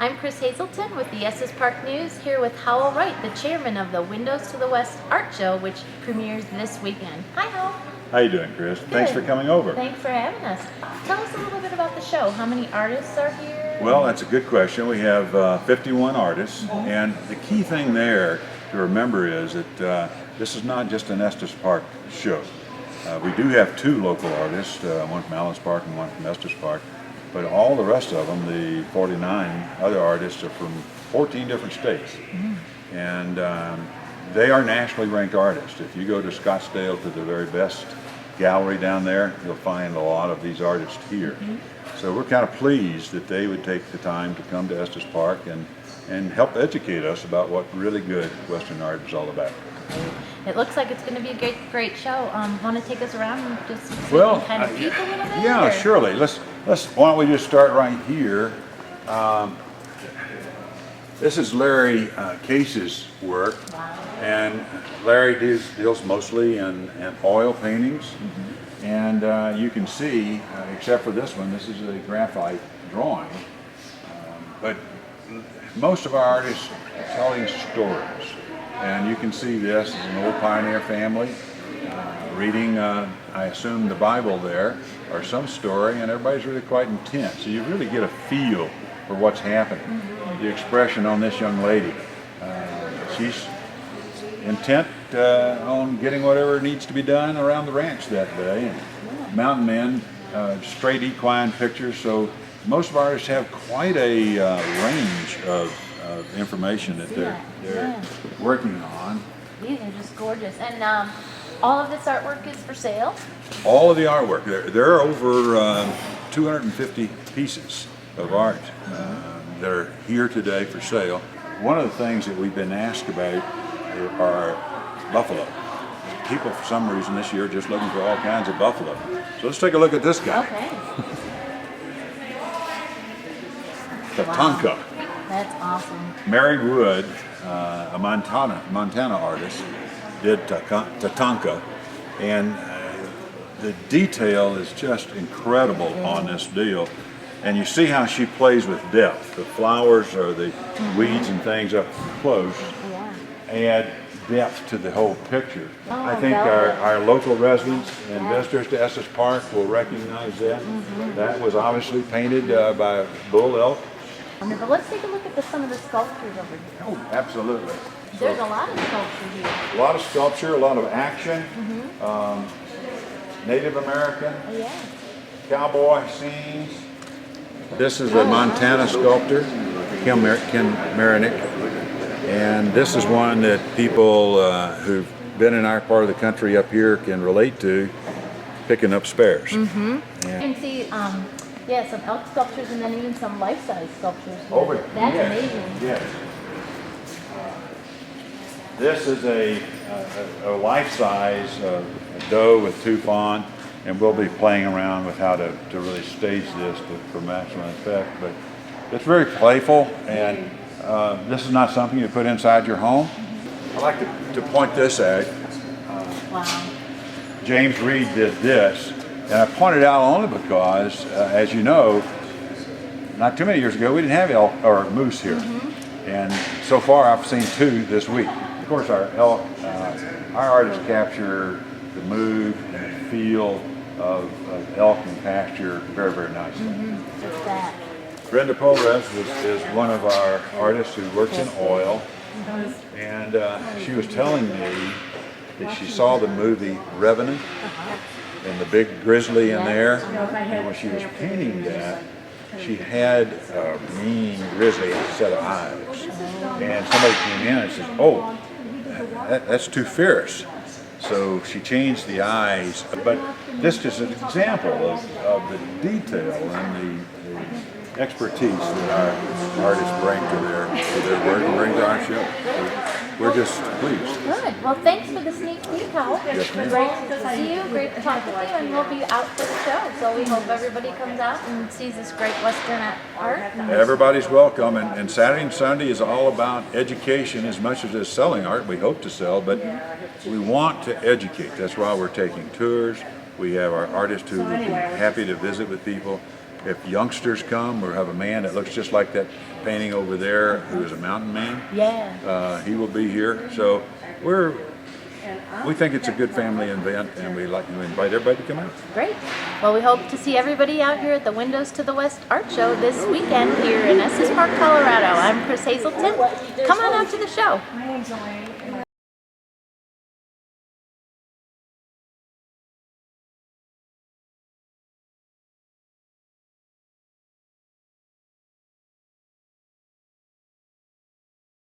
I'm Chris Hazelton with the Estes Park News, here with Howell Wright, the chairman of the Windows to the West Art Show, which premieres this weekend. Hi, Howell. How you doing, Chris? Good. Thanks for coming over. Thanks for having us. Tell us a little bit about the show. How many artists are here? Well, that's a good question. We have 51 artists, and the key thing there to remember is that this is not just an Estes Park show. We do have two local artists, one from Allen's Park and one from Estes Park, but all the rest of them, the 49 other artists, are from 14 different states. And they are nationally ranked artists. If you go to Scottsdale to the very best gallery down there, you'll find a lot of these artists here. So we're kind of pleased that they would take the time to come to Estes Park and help educate us about what really good Western art is all about. It looks like it's going to be a great show. Want to take us around and just so we can kind of peek a little bit? Yeah, or? surely. Why don't we just start right here? This is Larry Case's work, and Larry deals mostly in oil paintings, and you can see, except for this one, this is a graphite drawing, but most of our artists are telling stories, and you can see this is an old pioneer family reading, I assume, the Bible there, or some story, and everybody's really quite intense, so you really get a feel for what's happening. The expression on this young lady, she's intent on getting whatever needs to be done around the ranch that day. And mountain men, straight equine pictures, so most of our artists have quite a range of information that they're working on. These are just gorgeous. And all of this artwork is for sale? All of the artwork. There are over 250 pieces of art that are here today for sale. One of the things that we've been asked about are buffalo. People, for some reason this year, are just looking for all kinds of buffalo. So let's take a look at this guy. Okay. Tatanka. Wow. That's awesome. Mary Wood, a Montana artist, did Tatanka, and the detail is just incredible on this deal. And you see how she plays with depth. The flowers or the weeds and things up close add depth to the whole picture. I think our local residents and visitors to Estes Park will recognize that. That was obviously painted by bull elk. Wonderful. Let's take a look at some of the sculptures over here. Oh, absolutely. There's a lot of sculpture here. A lot of sculpture, a lot of action. Native American, cowboy scenes. This is a Montana sculptor, Ken Marinick, and this is one that people who've been in our part of the country up here can relate to, picking up spares. You can see, some elk sculptures and then even some life-size sculptures. That's amazing. Yes. This is a life-size doe with two fawn. And we'll be playing around with how to really stage this for maximum effect. But it's very playful, and this is not something you put inside your home. I'd like to point this out. Wow. James Reed did this, and I pointed out only because, as you know, not too many years ago, we didn't have elk or moose here. And so far, I've seen two this week. Of course, our elk, our artists capture the mood and the feel of elk and pasture very, very nicely. What's that? Brenda Polres is one of our artists who works in oil, and she was telling me that she saw the movie Revenant and the big grizzly in there, and when she was painting that, she had a mean grizzly set of eyes, and somebody came in and said, "Oh, that's too fierce." So she changed the eyes, but this is an example of the detail and the expertise that our artists bring to their work and bring to our show. We're just pleased. Good. Well, thanks for the sneak peek, Howell. Yes, ma'am. Great to see you, great to talk with you, and we'll be out for the show. So we hope everybody comes out and sees this great Western art. Everybody's welcome, and Saturday and Sunday is all about education as much as it's selling art. We hope to sell, but we want to educate. That's why we're taking tours. We have our artists who would be happy to visit with people. if youngsters come or have a man that looks just like that painting over there, who is a mountain man, he will be here. So we think it's a good family event, and we like to invite everybody to come out. Great. Well, we hope to see everybody out here at the Windows to the West Art Show this weekend here in Estes Park, Colorado. I'm Chris Hazelton. Come on out to the show.